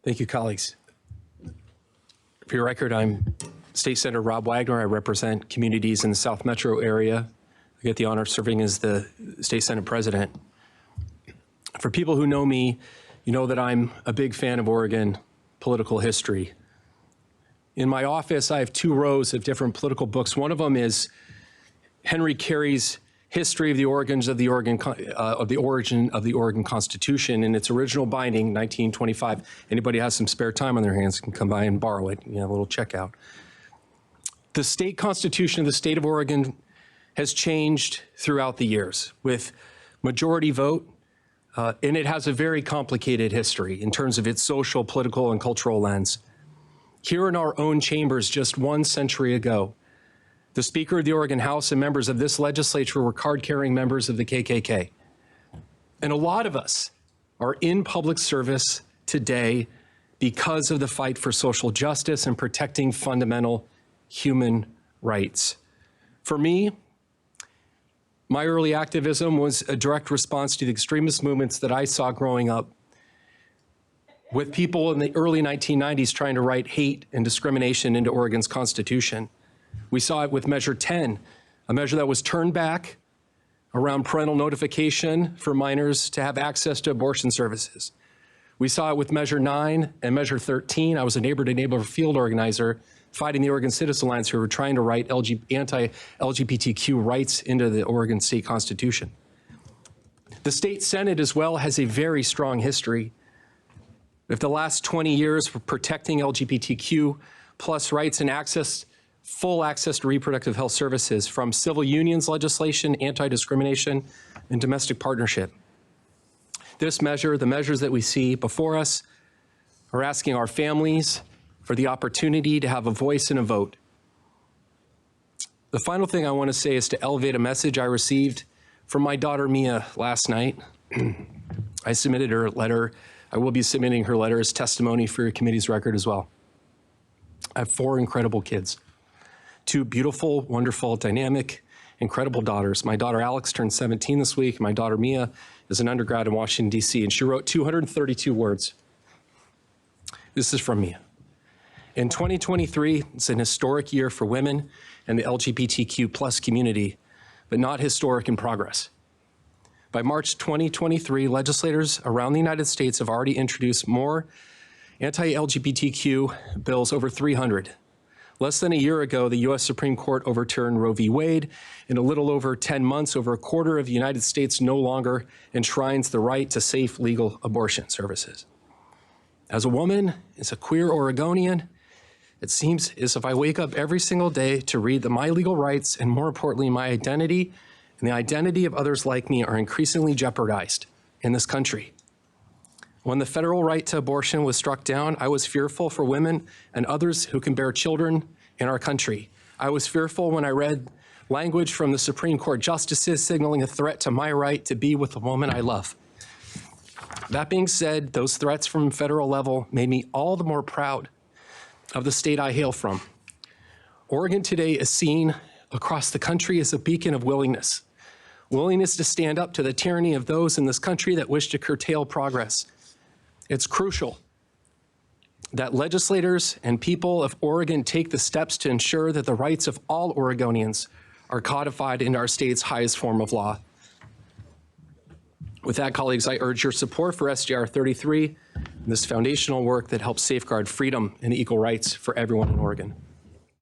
Thank you, colleagues. For your record, I'm State Senator Rob Wagner. I represent communities in the South Metro area. I get the honor of serving as the State Senate President. For people who know me, you know that I'm a big fan of Oregon political history. In my office, I have 2 rows of different political books. One of them is Henry Carey's History of the Origins of the Origin of the Oregon Constitution in its original binding, 1925. Anybody has some spare time on their hands can come by and borrow it. You know, a little checkout. The state constitution of the state of Oregon has changed throughout the years with majority vote, and it has a very complicated history in terms of its social, political, and cultural lens. Here in our own chambers just 1 century ago, the Speaker of the Oregon House and members of this legislature were card-carrying members of the KKK. And a lot of us are in public service today because of the fight for social justice and protecting fundamental human rights. For me, my early activism was a direct response to the extremist movements that I saw growing up with people in the early 1990s trying to write hate and discrimination into Oregon's Constitution. We saw it with Measure 10, a measure that was turned back around parental notification for minors to have access to abortion services. We saw it with Measure 9 and Measure 13. I was a neighbor-to-neighbor field organizer fighting the Oregon Citizens Alliance who were trying to write anti-LGBTQ rights into the Oregon State Constitution. The state Senate as well has a very strong history. If the last 20 years were protecting LGBTQ plus rights and access, full access to reproductive health services, from civil unions legislation, anti-discrimination, and domestic partnership. This measure, the measures that we see before us, are asking our families for the opportunity to have a voice and a vote. The final thing I want to say is to elevate a message I received from my daughter Mia last night. I submitted her letter. I will be submitting her letter as testimony for your committee's record as well. I have 4 incredible kids. 2 beautiful, wonderful, dynamic, incredible daughters. My daughter Alex turned 17 this week. My daughter Mia is an undergrad in Washington, D.C., and she wrote 232 words. This is from Mia. In 2023, it's an historic year for women and the LGBTQ plus community, but not historic in progress. By March 2023, legislators around the United States have already introduced more anti-LGBTQ bills, over 300. Less than a year ago, the U.S. Supreme Court overturned Roe v. Wade. In a little over 10 months, over a quarter of the United States no longer enshrines the right to safe, legal abortion services. As a woman, as a queer Oregonian, it seems as if I wake up every single day to read that my legal rights, and more importantly, my identity and the identity of others like me, are increasingly jeopardized in this country. When the federal right to abortion was struck down, I was fearful for women and others who can bear children in our country. I was fearful when I read language from the Supreme Court justices signaling a threat to my right to be with the woman I love. That being said, those threats from federal level made me all the more proud of the state I hail from. Oregon today is seen across the country as a beacon of willingness to stand up to the tyranny of those in this country that wish to curtail progress. It's crucial that legislators and people of Oregon take the steps to ensure that the rights of all Oregonians are codified into our state's highest form of law. With that, colleagues, I urge your support for SJR 33 and this foundational work that helps safeguard freedom and equal rights for everyone in Oregon.